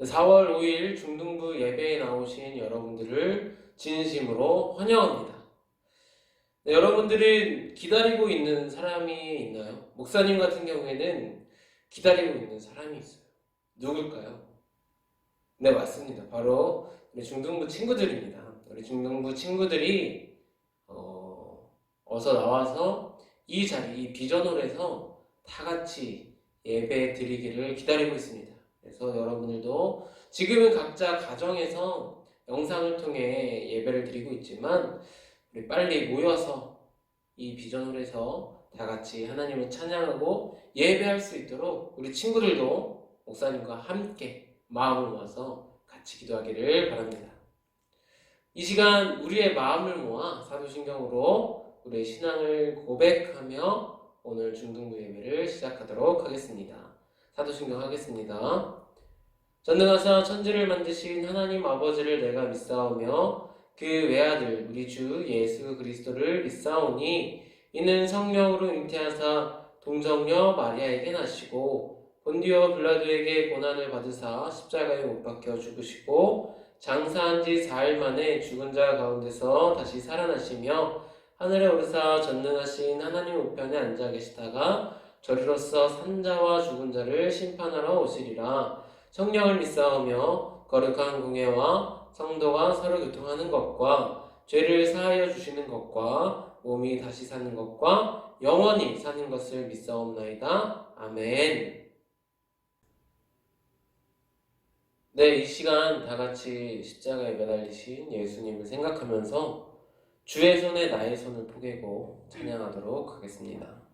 4월 5일 중등부 예배에 나오신 여러분들을 진심으로 환영합니다. 네, 여러분들은 기다리고 있는 사람이 있나요? 목사님 같은 경우에는 기다리고 있는 사람이 있어요. 누굴까요? 네, 맞습니다. 바로 우리 중등부 친구들입니다. 우리 중등부 친구들이 어서 나와서 이 자리, 이 비전홀에서 다 같이 예배 드리기를 기다리고 있습니다. 그래서 여러분들도 지금은 각자 가정에서 영상을 통해 예배를 드리고 있지만 우리 빨리 모여서 이 비전홀에서 다 같이 하나님을 찬양하고 예배할 수 있도록 우리 친구들도 목사님과 함께 마음을 모아서 같이 기도하기를 바랍니다. 이 시간 우리의 마음을 모아 사도신경으로 우리의 신앙을 고백하며 오늘 중등부 예배를 시작하도록 하겠습니다. 사도신경 하겠습니다. 전능하사 천지를 만드신 하나님 아버지를 내가 믿사오며 그 외아들 우리 주 예수 그리스도를 믿사오니 이는 성령으로 잉태하사 동정녀 마리아에게 나시고 본디오 빌라도에게 고난을 받으사 십자가에 못 박혀 죽으시고 장사한 지 4일 만에 죽은 자 가운데서 다시 살아나시며 하늘에 오르사 전능하신 하나님 우편에 앉아 계시다가 저리로서 산자와 죽은 자를 심판하러 오시리라. 성령을 믿사오며 거룩한 공예와 성도가 서로 교통하는 것과 죄를 사하여 주시는 것과 몸이 다시 사는 것과 영원히 사는 것을 믿사옵나이다. 아멘. 네, 이 시간 다 같이 십자가에 매달리신 예수님을 생각하면서 주의 손에 나의 손을 포개고 찬양하도록 하겠습니다.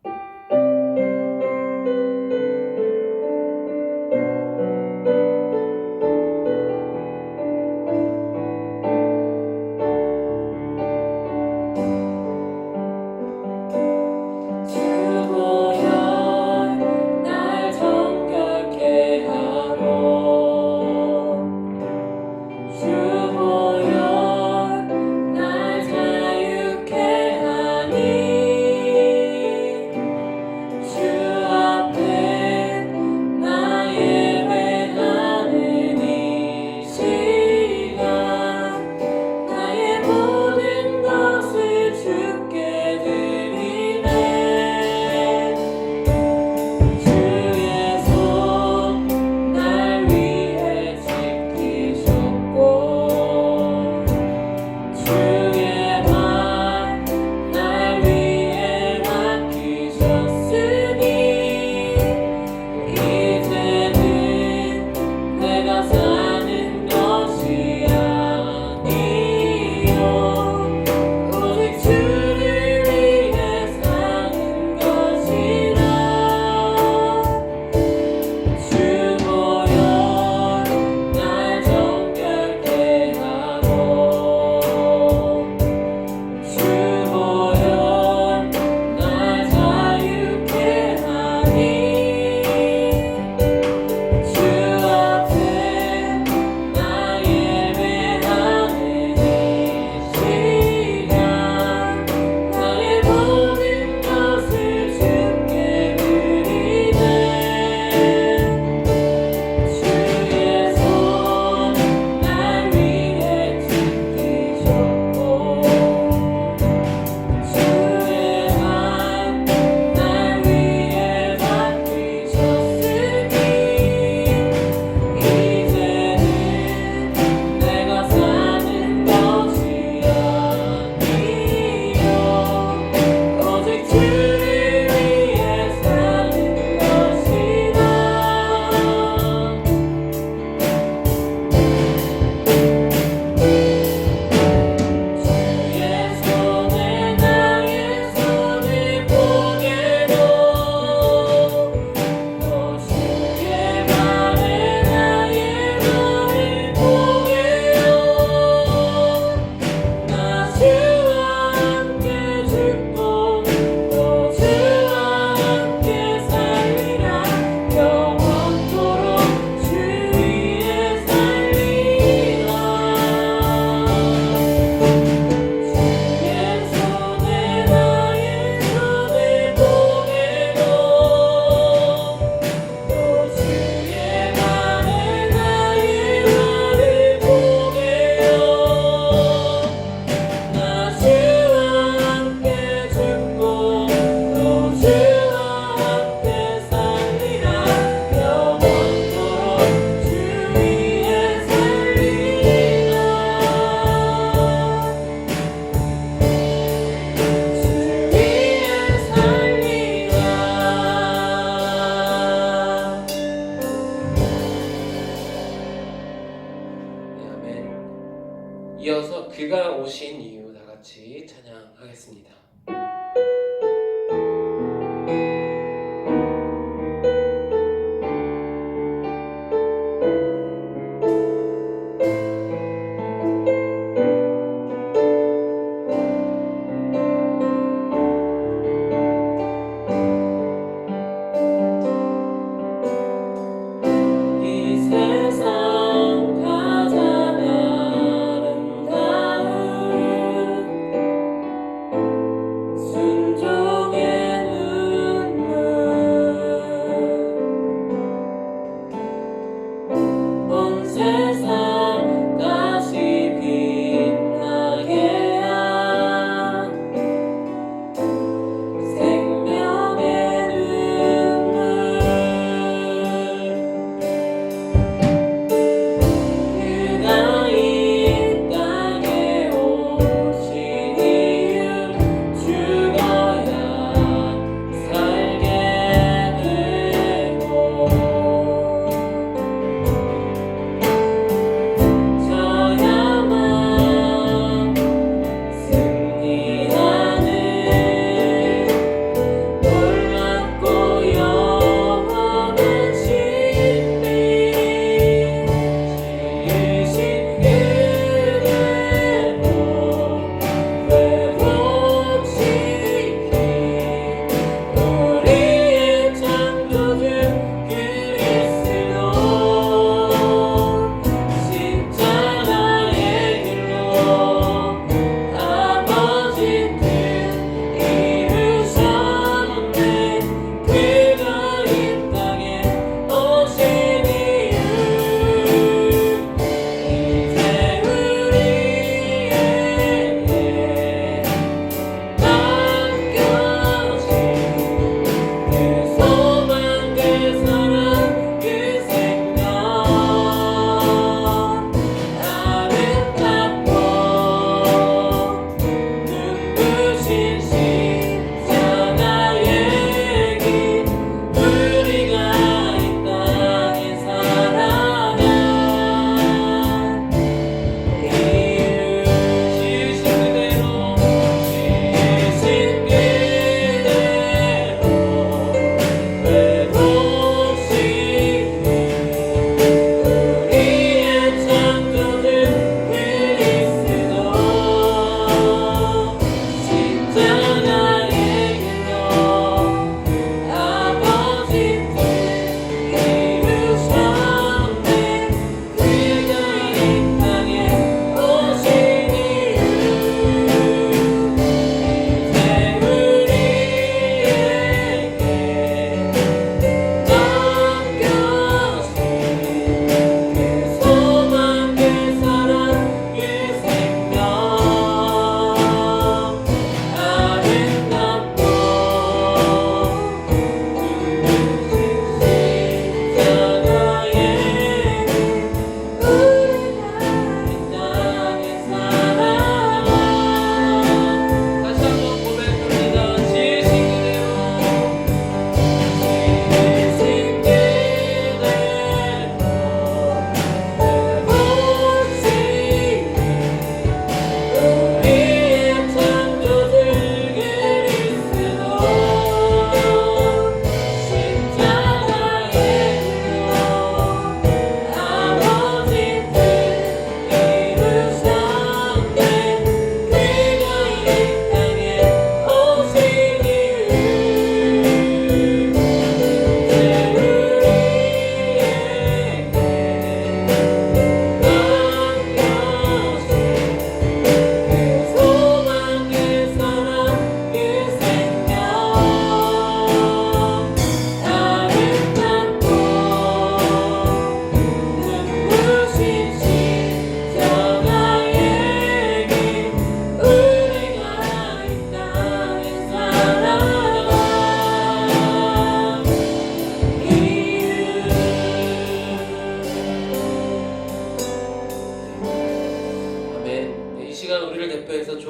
하겠습니다.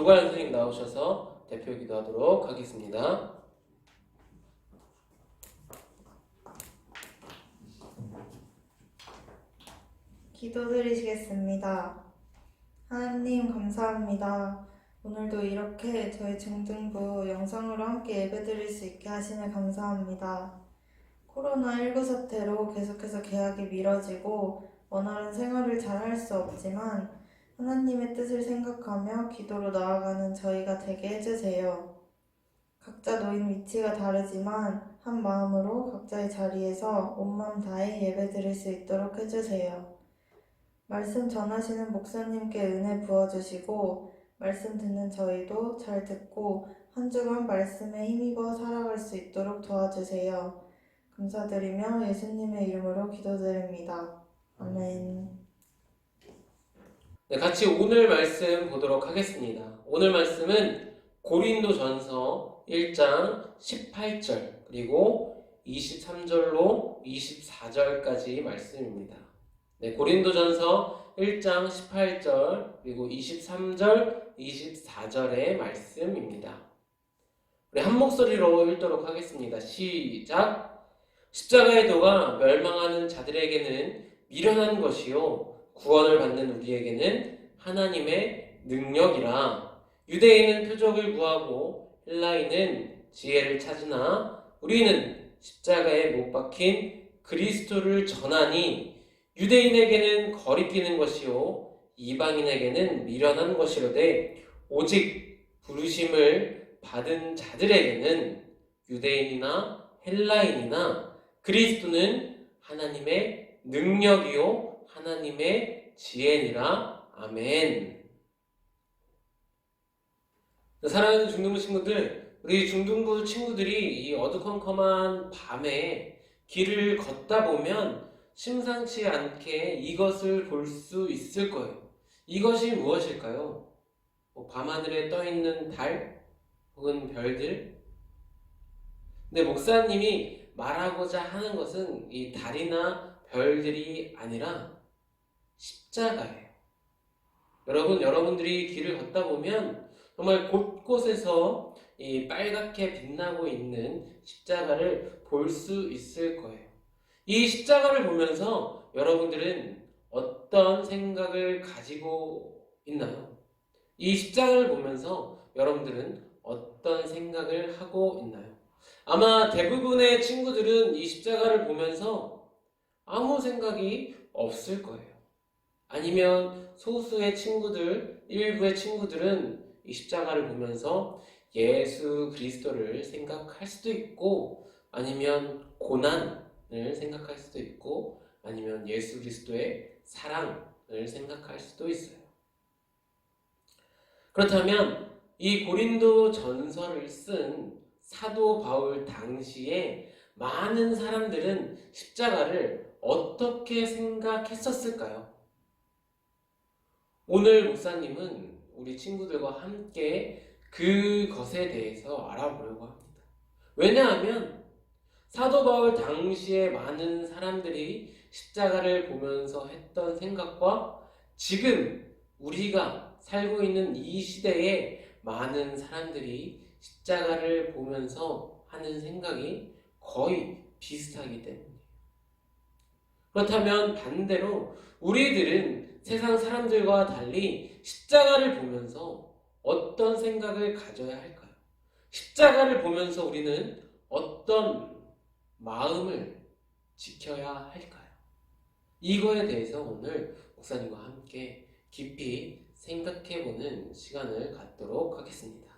조관 선생님 나오셔서 대표 기도하도록 하겠습니다. 기도드리시겠습니다. 하나님 감사합니다. 오늘도 이렇게 저희 중등부 영상으로 함께 예배드릴 수 있게 하시니 감사합니다. 코로나19 사태로 계속해서 개학이 미뤄지고 원활한 생활을 잘 할 수 없지만 하나님의 뜻을 생각하며 기도로 나아가는 저희가 되게 해주세요. 각자 놓인 위치가 다르지만 한 마음으로 각자의 자리에서 온 마음 다해 예배드릴 수 있도록 해주세요. 말씀 전하시는 목사님께 은혜 부어주시고 말씀 듣는 저희도 잘 듣고 한 주간 말씀에 힘입어 살아갈 수 있도록 도와주세요. 감사드리며 예수님의 이름으로 기도드립니다. 아멘. 네, 같이 오늘 말씀 보도록 하겠습니다. 오늘 말씀은 고린도전서 1장 18절 그리고 23절로 24절까지 말씀입니다. 네, 고린도전서 1장 18절 그리고 23절, 24절의 말씀입니다. 우리 한 목소리로 읽도록 하겠습니다. 시작! 십자가의 도가 멸망하는 자들에게는 미련한 것이요 구원을 받는 우리에게는 하나님의 능력이라. 유대인은 표적을 구하고 헬라인은 지혜를 찾으나 우리는 십자가에 못 박힌 그리스도를 전하니 유대인에게는 거리끼는 것이요 이방인에게는 미련한 것이로되 오직 부르심을 받은 자들에게는 유대인이나 헬라인이나 그리스도는 하나님의 능력이요 하나님의 지혜니라. 아멘. 사랑하는 중등부 친구들, 우리 중등부 친구들이 이 어두컴컴한 밤에 길을 걷다 보면 심상치 않게 이것을 볼 수 있을 거예요. 이것이 무엇일까요? 밤하늘에 떠있는 달 혹은 별들? 근데 목사님이 말하고자 하는 것은 이 달이나 별들이 아니라 십자가예요. 여러분들이 길을 걷다 보면 정말 곳곳에서 이 빨갛게 빛나고 있는 십자가를 볼 수 있을 거예요. 이 십자가를 보면서 여러분들은 어떤 생각을 가지고 있나요? 이 십자가를 보면서 여러분들은 어떤 생각을 하고 있나요? 아마 대부분의 친구들은 이 십자가를 보면서 아무 생각이 없을 거예요. 아니면 소수의 친구들, 일부의 친구들은 이 십자가를 보면서 예수 그리스도를 생각할 수도 있고 아니면 고난을 생각할 수도 있고 아니면 예수 그리스도의 사랑을 생각할 수도 있어요. 그렇다면 이 고린도 전서를 쓴 사도 바울 당시에 많은 사람들은 십자가를 어떻게 생각했었을까요? 오늘 목사님은 우리 친구들과 함께 그것에 대해서 알아보려고 합니다. 왜냐하면 사도 바울 당시에 많은 사람들이 십자가를 보면서 했던 생각과 지금 우리가 살고 있는 이 시대에 많은 사람들이 십자가를 보면서 하는 생각이 거의 비슷하기 때문이에요. 그렇다면 반대로 우리들은 세상 사람들과 달리 십자가를 보면서 어떤 생각을 가져야 할까요? 십자가를 보면서 우리는 어떤 마음을 지켜야 할까요? 이거에 대해서 오늘 목사님과 함께 깊이 생각해보는 시간을 갖도록 하겠습니다.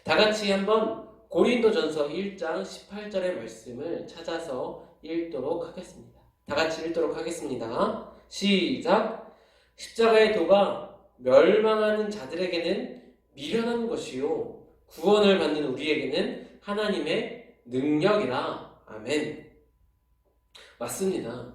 다 같이 한번 고린도전서 1장 18절의 말씀을 찾아서 읽도록 하겠습니다. 다 같이 읽도록 하겠습니다. 시작! 십자가의 도가 멸망하는 자들에게는 미련한 것이요 구원을 받는 우리에게는 하나님의 능력이라. 아멘. 맞습니다.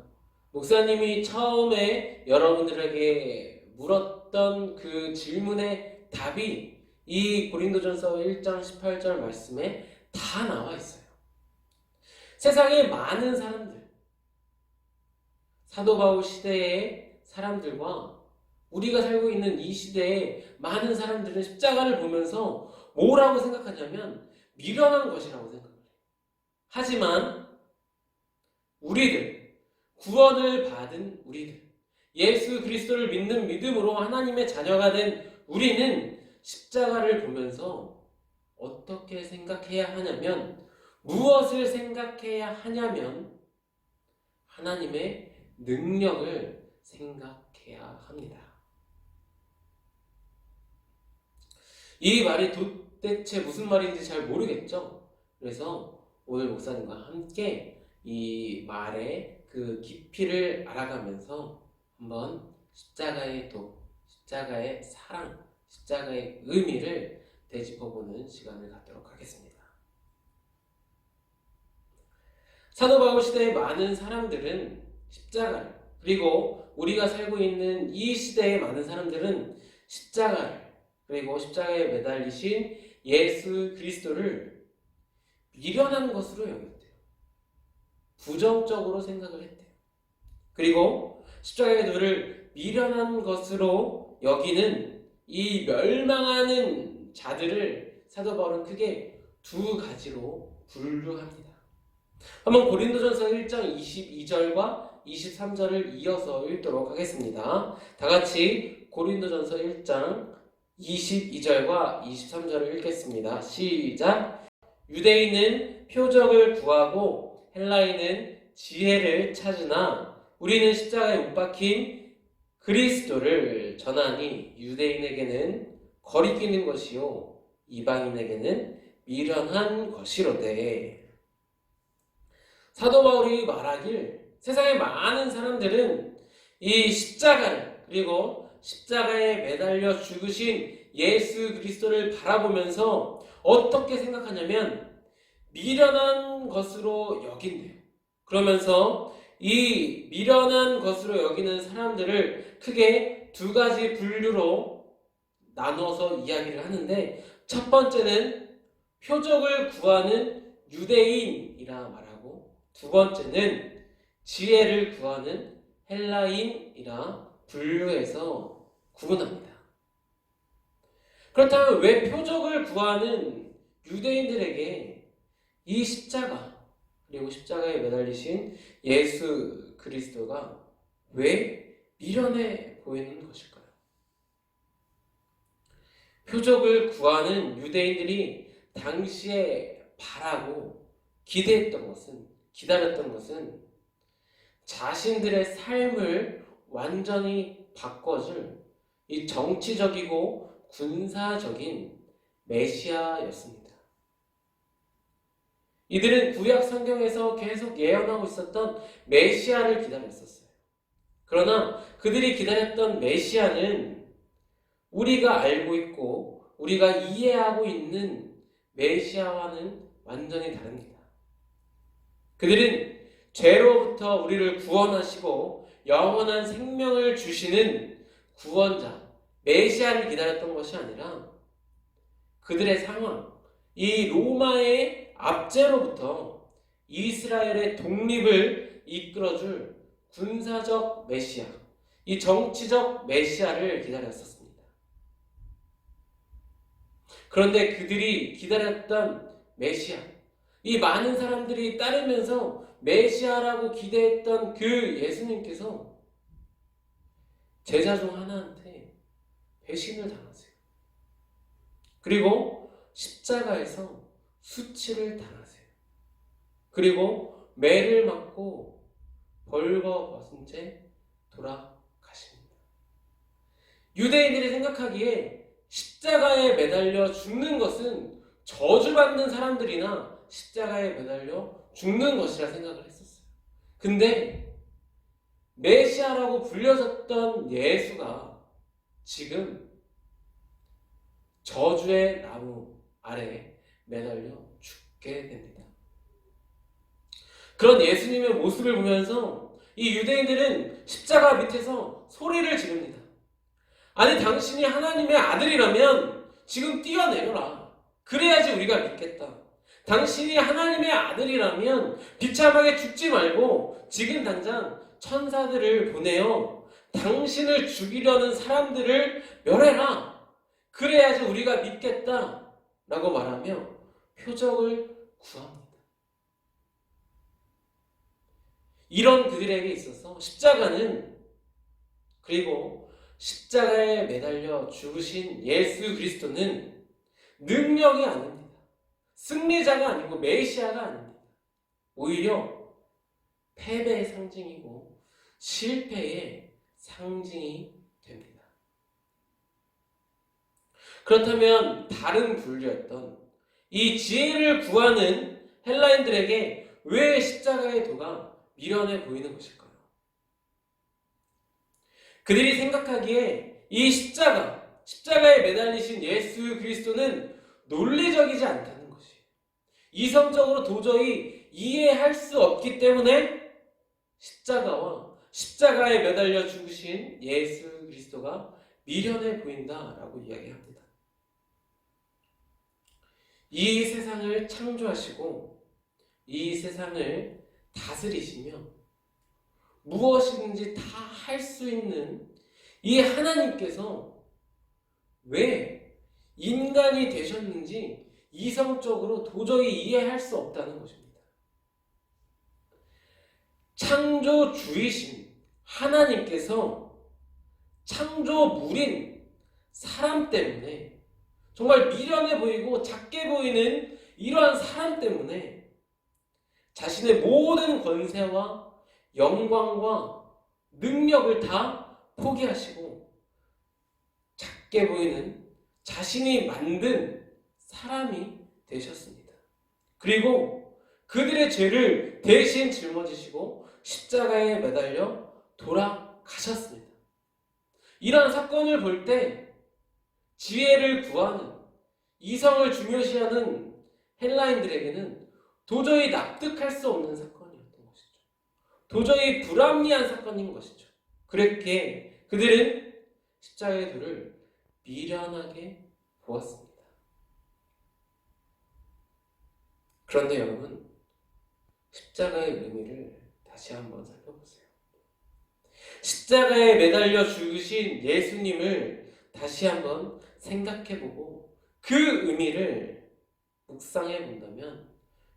목사님이 처음에 여러분들에게 물었던 그 질문의 답이 이 고린도전서 1장 18절 말씀에 다 나와 있어요. 세상에 많은 사람들, 사도 바울 시대의 사람들과 우리가 살고 있는 이 시대에 많은 사람들은 십자가를 보면서 뭐라고 생각하냐면 미련한 것이라고 생각해요. 하지만 우리들, 구원을 받은 우리들, 예수 그리스도를 믿는 믿음으로 하나님의 자녀가 된 우리는 십자가를 보면서 어떻게 생각해야 하냐면, 무엇을 생각해야 하냐면 하나님의 능력을 생각해야 합니다. 이 말이 도대체 무슨 말인지 잘 모르겠죠? 그래서 오늘 목사님과 함께 이 말의 그 깊이를 알아가면서 한번 십자가의 도, 십자가의 사랑, 십자가의 의미를 되짚어보는 시간을 갖도록 하겠습니다. 사도 바울 시대의 많은 사람들은 십자가를, 그리고 우리가 살고 있는 이 시대의 많은 사람들은 십자가를, 그리고 십자가에 매달리신 예수 그리스도를 미련한 것으로 여겼대요. 부정적으로 생각을 했대요. 그리고 십자가의 도를 미련한 것으로 여기는 이 멸망하는 자들을 사도 바울은 크게 두 가지로 분류합니다. 한번 고린도전서 1장 22절과 23절을 이어서 읽도록 하겠습니다. 다 같이 고린도전서 1장 22절과 23절을 읽겠습니다. 시작! 유대인은 표적을 구하고 헬라인은 지혜를 찾으나 우리는 십자가에 못 박힌 그리스도를 전하니 유대인에게는 거리끼는 것이요 이방인에게는 미련한 것이로되. 사도 바울이 말하길 세상의 많은 사람들은 이 십자가를, 그리고 십자가에 매달려 죽으신 예수 그리스도를 바라보면서 어떻게 생각하냐면 미련한 것으로 여긴대요. 그러면서 이 미련한 것으로 여기는 사람들을 크게 두 가지 분류로 나누어서 이야기를 하는데, 첫 번째는 표적을 구하는 유대인이라 말하고, 두 번째는 지혜를 구하는 헬라인이라 분류해서 구분합니다. 그렇다면 왜 표적을 구하는 유대인들에게 이 십자가, 그리고 십자가에 매달리신 예수 그리스도가 왜 미련해 보이는 것일까요? 표적을 구하는 유대인들이 당시에 바라고 기다렸던 것은 자신들의 삶을 완전히 바꿔줄 이 정치적이고 군사적인 메시아였습니다. 이들은 구약 성경에서 계속 예언하고 있었던 메시아를 기다렸었어요. 그러나 그들이 기다렸던 메시아는 우리가 알고 있고 우리가 이해하고 있는 메시아와는 완전히 다릅니다. 그들은 죄로부터 우리를 구원하시고 영원한 생명을 주시는 구원자, 메시아를 기다렸던 것이 아니라 그들의 상황, 이 로마의 압제로부터 이스라엘의 독립을 이끌어줄 군사적 메시아, 이 정치적 메시아를 기다렸었습니다. 그런데 그들이 기다렸던 메시아, 이 많은 사람들이 따르면서 메시아라고 기대했던 그 예수님께서 제자 중 하나한테 배신을 당하세요. 그리고 십자가에서 수치를 당하세요. 그리고 매를 맞고 벌거벗은 채 돌아가십니다. 유대인들이 생각하기에 십자가에 매달려 죽는 것은 저주받는 사람들이나 십자가에 매달려 죽는 것이라 생각을 했었어요. 근데 메시아라고 불려졌던 예수가 지금 저주의 나무 아래에 매달려 죽게 됩니다. 그런 예수님의 모습을 보면서 이 유대인들은 십자가 밑에서 소리를 지릅니다. 아니, 당신이 하나님의 아들이라면 지금 뛰어내려라. 그래야지 우리가 믿겠다. 당신이 하나님의 아들이라면 비참하게 죽지 말고 지금 당장 천사들을 보내어 당신을 죽이려는 사람들을 멸해라. 그래야지 우리가 믿겠다. 라고 말하며 표적을 구합니다. 이런 그들에게 있어서 십자가는, 그리고 십자가에 매달려 죽으신 예수 그리스도는 능력이 아닙니다. 승리자가 아니고 메시아가 아닙니다. 오히려 패배의 상징이고 실패의 상징이 됩니다. 그렇다면 다른 분류였던 이 지혜를 구하는 헬라인들에게 왜 십자가의 도가 미련해 보이는 것일까요? 그들이 생각하기에 이 십자가에 매달리신 예수 그리스도는 논리적이지 않다는 것이에요. 이성적으로 도저히 이해할 수 없기 때문에 십자가에 매달려 죽으신 예수 그리스도가 미련해 보인다라고 이야기합니다. 이 세상을 창조하시고 이 세상을 다스리시며 무엇이든지 다 할 수 있는 이 하나님께서 왜 인간이 되셨는지 이성적으로 도저히 이해할 수 없다는 것입니다. 창조주이신 하나님께서 창조물인 사람 때문에 정말 미련해 보이고 작게 보이는 이러한 사람 때문에 자신의 모든 권세와 영광과 능력을 다 포기하시고 작게 보이는 자신이 만든 사람이 되셨습니다. 그리고 그들의 죄를 대신 짊어지시고 십자가에 매달려 돌아가셨습니다. 이러한 사건을 볼 때 지혜를 구하는 이성을 중요시하는 헬라인들에게는 도저히 납득할 수 없는 사건이었던 것이죠. 도저히 불합리한 사건인 것이죠. 그렇게 그들은 십자가의 도를 미련하게 보았습니다. 그런데 여러분, 십자가의 의미를 다시 한번 살펴보세요. 십자가에 매달려 죽으신 예수님을 다시 한번 생각해보고 그 의미를 묵상해 본다면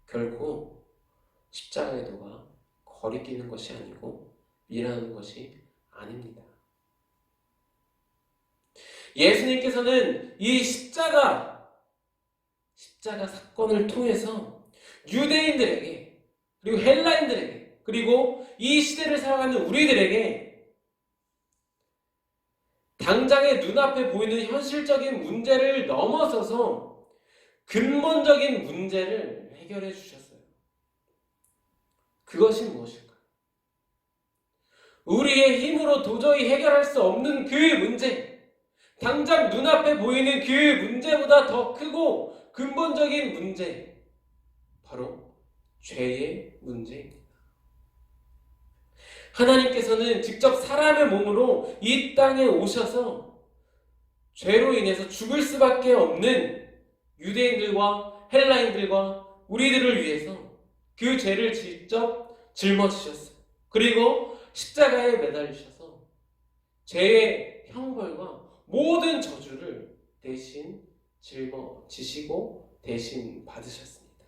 결코 십자가의 도가 거리끼는 것이 아니고 미련한 것이 아닙니다. 예수님께서는 이 십자가 사건을 통해서 유대인들에게 그리고 헬라인들에게 그리고 이 시대를 살아가는 우리들에게 당장의 눈앞에 보이는 현실적인 문제를 넘어서서 근본적인 문제를 해결해 주셨어요. 그것이 무엇일까요? 우리의 힘으로 도저히 해결할 수 없는 그 문제, 당장 눈앞에 보이는 그 문제보다 더 크고 근본적인 문제, 바로 죄의 문제입니다. 하나님께서는 직접 사람의 몸으로 이 땅에 오셔서 죄로 인해서 죽을 수밖에 없는 유대인들과 헬라인들과 우리들을 위해서 그 죄를 직접 짊어지셨어요. 그리고 십자가에 매달리셔서 죄의 형벌과 모든 저주를 대신 짊어지시고 대신 받으셨습니다.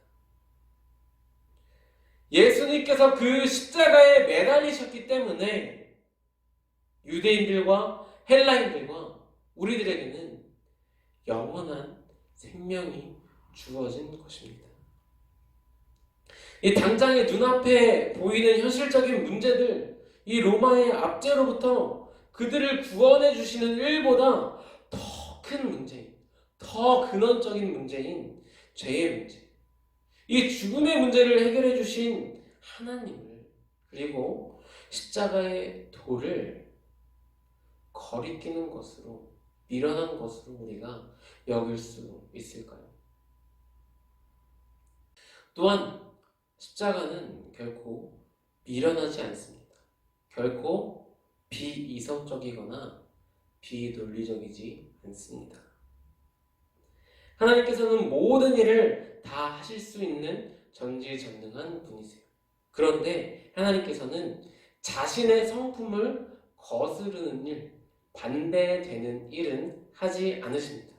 예수님께서 그 십자가에 매달리셨기 때문에 유대인들과 헬라인들과 우리들에게는 영원한 생명이 주어진 것입니다. 이 당장의 눈앞에 보이는 현실적인 문제들, 이 로마의 압제로부터 그들을 구원해 주시는 일보다 더 큰 문제인, 더 근원적인 문제인 죄의 문제, 이 죽음의 문제를 해결해 주신 하나님을 그리고 십자가의 도를 거리끼는 것으로 미련한 것으로 우리가 여길 수 있을까요? 또한 십자가는 결코 미련하지 않습니다. 결코 비이성적이거나 비논리적이지 않습니다. 하나님께서는 모든 일을 다 하실 수 있는 전지전능한 분이세요. 그런데 하나님께서는 자신의 성품을 거스르는 일, 반대되는 일은 하지 않으십니다.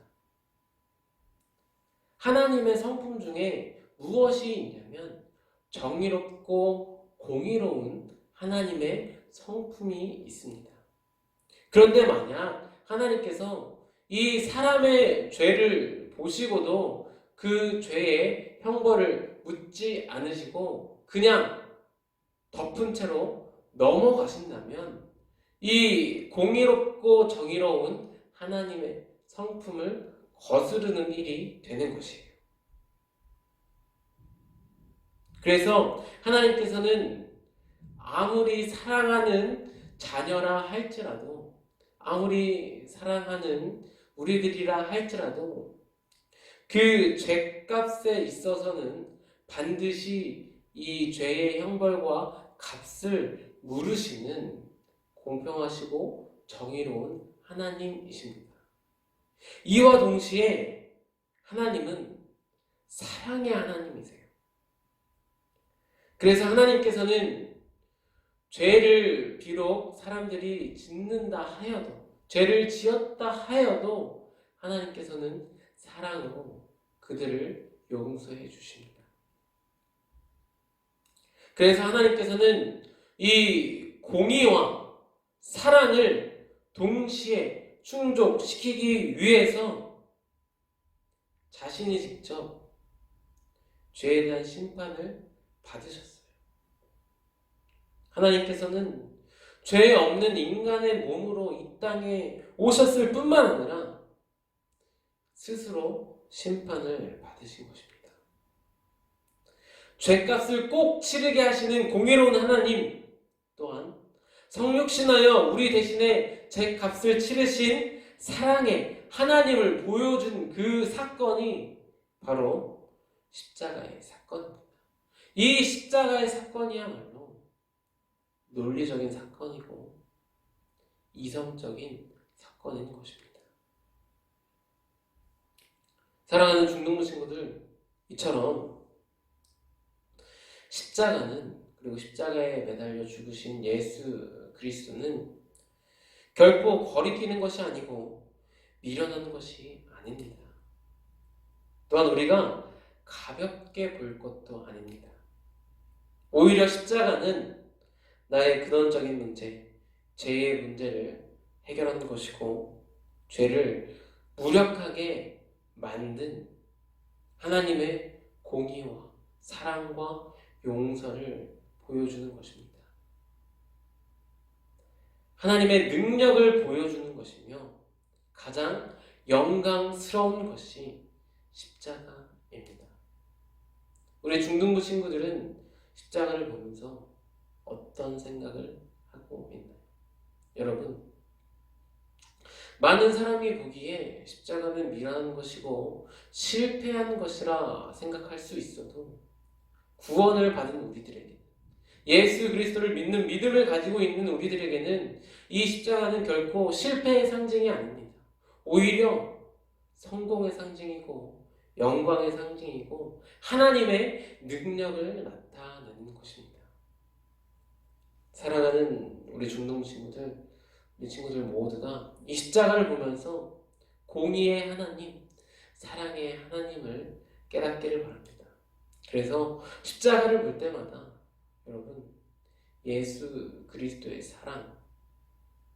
하나님의 성품 중에 무엇이 있냐면 정의롭고 공의로운 하나님의 성품이 있습니다. 그런데 만약 하나님께서 이 사람의 죄를 보시고도 그 죄의 형벌을 묻지 않으시고 그냥 덮은 채로 넘어가신다면 이 공의롭고 정의로운 하나님의 성품을 거스르는 일이 되는 것이에요. 그래서 하나님께서는 아무리 사랑하는 자녀라 할지라도, 아무리 사랑하는 우리들이라 할지라도 그 죄값에 있어서는 반드시 이 죄의 형벌과 값을 물으시는 공평하시고 정의로운 하나님이십니다. 이와 동시에 하나님은 사랑의 하나님이세요. 그래서 하나님께서는 죄를 비록 사람들이 짓는다 하여도, 죄를 지었다 하여도 하나님께서는 사랑으로 그들을 용서해 주십니다. 그래서 하나님께서는 이 공의와 사랑을 동시에 충족시키기 위해서 자신이 직접 죄에 대한 심판을 받으셨어요. 하나님께서는 죄 없는 인간의 몸으로 이 땅에 오셨을 뿐만 아니라 스스로 심판을 받으신 것입니다. 죄값을 꼭 치르게 하시는 공의로운 하나님 또한 성육신하여 우리 대신에 죄값을 치르신 사랑의 하나님을 보여준 그 사건이 바로 십자가의 사건입니다. 이 십자가의 사건이야말로 논리적인 사건이고 이성적인 사건인 것입니다. 사랑하는 중등부 친구들, 이처럼 십자가는, 그리고 십자가에 매달려 죽으신 예수 그리스도는 결코 거리끼는 것이 아니고 미련한 것이 아닙니다. 또한 우리가 가볍게 볼 것도 아닙니다. 오히려 십자가는 나의 근원적인 문제, 죄의 문제를 해결하는 것이고 죄를 무력하게 만든 하나님의 공의와 사랑과 용서를 보여주는 것입니다. 하나님의 능력을 보여주는 것이며 가장 영광스러운 것이 십자가입니다. 우리 중등부 친구들은 십자가를 보면서 어떤 생각을 하고 있나요? 여러분, 많은 사람이 보기에 십자가는 미련한 것이고 실패한 것이라 생각할 수 있어도 구원을 받은 우리들에게, 예수 그리스도를 믿는 믿음을 가지고 있는 우리들에게는 이 십자가는 결코 실패의 상징이 아닙니다. 오히려 성공의 상징이고 영광의 상징이고 하나님의 능력을 나타내는 것입니다. 사랑하는 우리 중동 친구들, 우리 친구들 모두가 이 십자가를 보면서 공의의 하나님, 사랑의 하나님을 깨닫기를 바랍니다. 그래서 십자가를 볼 때마다 여러분, 예수 그리스도의 사랑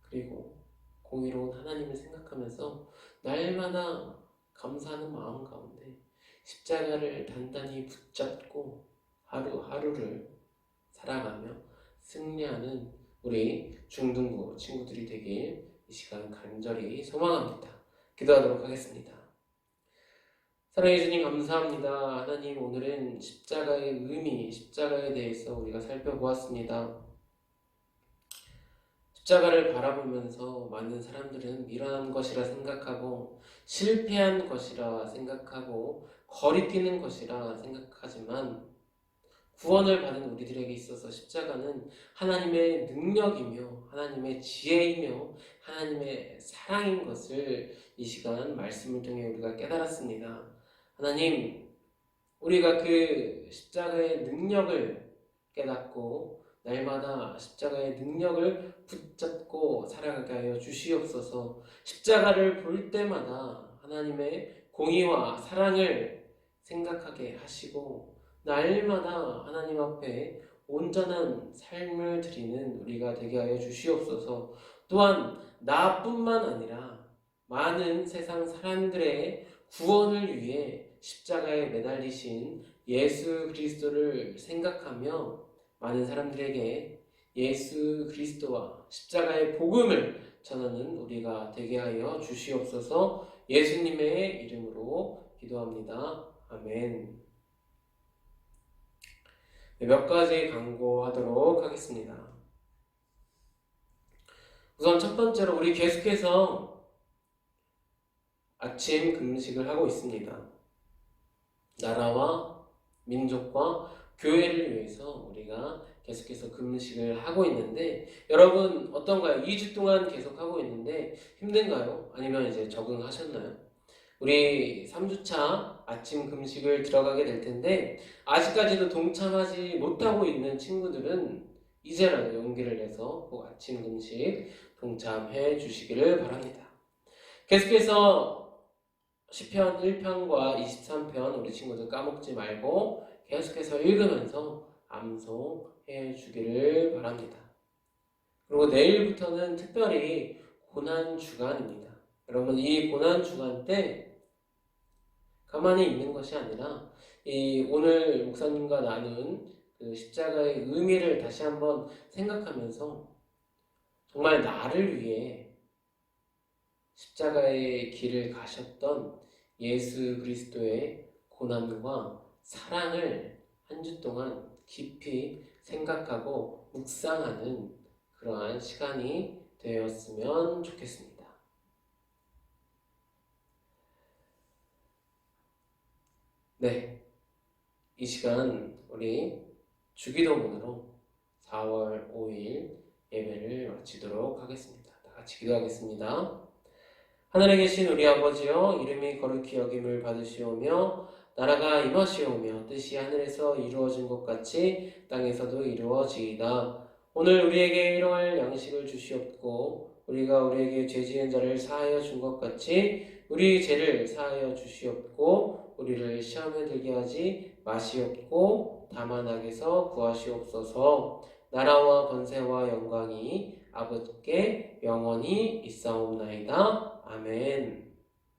그리고 공의로운 하나님을 생각하면서 날마다 감사하는 마음 가운데 십자가를 단단히 붙잡고 하루하루를 살아가며 승리하는 우리 중등부 친구들이 되길 이 시간 간절히 소망합니다. 기도하도록 하겠습니다. 사랑해 주님 감사합니다. 하나님, 오늘은 십자가의 의미, 십자가에 대해서 우리가 살펴보았습니다. 십자가를 바라보면서 많은 사람들은 미련한 것이라 생각하고 실패한 것이라 생각하고 거리끼는 것이라 생각하지만 구원을 받은 우리들에게 있어서 십자가는 하나님의 능력이며 하나님의 지혜이며 하나님의 사랑인 것을 이 시간 말씀을 통해 우리가 깨달았습니다. 하나님, 우리가 그 십자가의 능력을 깨닫고 날마다 십자가의 능력을 붙잡고 살아가게 하여 주시옵소서. 십자가를 볼 때마다 하나님의 공의와 사랑을 생각하게 하시고 날마다 하나님 앞에 온전한 삶을 드리는 우리가 되게 하여 주시옵소서. 또한 나뿐만 아니라 많은 세상 사람들의 구원을 위해 십자가에 매달리신 예수 그리스도를 생각하며 많은 사람들에게 예수 그리스도와 십자가의 복음을 전하는 우리가 되게 하여 주시옵소서. 예수님의 이름으로 기도합니다. 아멘. 몇 가지 강구하도록 하겠습니다. 우선 첫 번째로 우리 계속해서 아침 금식을 하고 있습니다. 나라와 민족과 교회를 위해서 우리가 계속해서 금식을 하고 있는데 여러분 어떤가요? 2주 동안 계속 하고 있는데 힘든가요? 아니면 이제 적응하셨나요? 우리 3주차 아침 금식을 들어가게 될 텐데 아직까지도 동참하지 못하고 있는 친구들은 이제라도 용기를 내서 꼭 아침 금식 동참해 주시기를 바랍니다. 계속해서 시편 1편과 23편 우리 친구들 까먹지 말고 계속해서 읽으면서 암송해 주기를 바랍니다. 그리고 내일부터는 특별히 고난주간입니다. 여러분 이 고난주간 때 가만히 있는 것이 아니라 이 오늘 목사님과 나눈 그 십자가의 의미를 다시 한번 생각하면서 정말 나를 위해 십자가의 길을 가셨던 예수 그리스도의 고난과 사랑을 한 주 동안 깊이 생각하고 묵상하는 그러한 시간이 되었으면 좋겠습니다. 네, 이 시간 우리 주기도문으로 4월 5일 예배를 마치도록 하겠습니다. 다 같이 기도하겠습니다. 하늘에 계신 우리 아버지여, 이름이 거룩히 여김을 받으시오며 나라가 임하시오며 뜻이 하늘에서 이루어진 것 같이 땅에서도 이루어지이다. 오늘 우리에게 일용할 양식을 주시옵고 우리가 우리에게 죄 지은 자를 사하여 준 것 같이 우리 죄를 사하여 주시옵고 우리를 시험에 들게 하지 마시옵고 다만 악에서 구하시옵소서. 나라와 권세와 영광이 아버지께 영원히 있사옵나이다. 아멘.